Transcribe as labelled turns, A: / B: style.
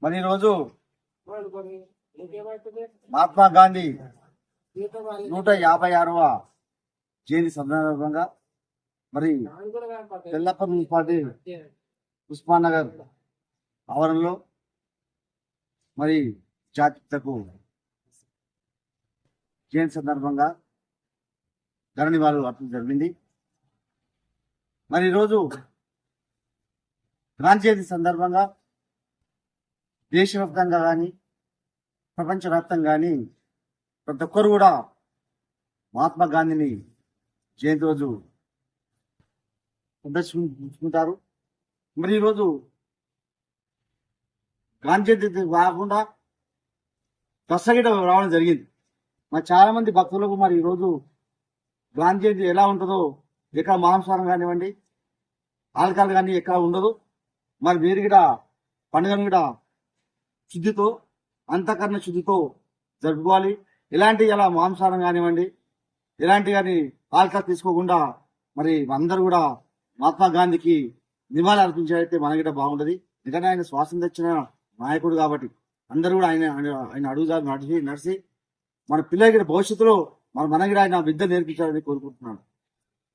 A: మరి ఈరోజు మహాత్మా గాంధీ 156వ జయంతి సందర్భంగా మరి తెల్లప్ప మున్సిపాలిటీ ఉస్మాన్ నగర్ ఆవరణలో మరి జాతిపితకు జయంతి సందర్భంగా ఘన నివాళులు అర్పించడం జరిగింది. మరి ఈరోజు గాంధీ జయంతి సందర్భంగా దేశవ్యాప్తంగా కానీ ప్రపంచవ్యాప్తంగా కానీ ప్రతి ఒక్కరు కూడా మహాత్మా గాంధీని జయంతి రోజు సందర్శించుకుంటారు. మరి ఈరోజు గాంధీ జయంతి కాకుండా దసరా రావడం జరిగింది. మరి చాలా మంది భక్తులకు మరి ఈరోజు గాంధీ జయంతి ఎలా ఉంటుందో, ఎక్కడ మాంసాహారం కానివ్వండి, ఆల్కహాల్ కానీ ఎక్కడ ఉండదు. మరి వీరి కూడా పండుగను కూడా శుద్ధితో, అంతఃకరణ శుద్ధితో జరుపుకోవాలి. ఇలాంటి ఇలా మాంసాహారం కానివ్వండి, ఇలాంటి కానీ ఆల్కహాల్ తీసుకోకుండా మరి అందరూ కూడా మహాత్మా గాంధీకి నివాళులు అర్పించారైతే మనకి బాగుంటది. ఎందుకంటే ఆయన స్వాతంత్రం తెచ్చిన నాయకుడు కాబట్టి అందరూ కూడా ఆయన అడుగుదారు నడిచి మన పిల్లలకి భవిష్యత్తులో మనకి ఆయన విద్య నేర్పించాలని కోరుకుంటున్నాను.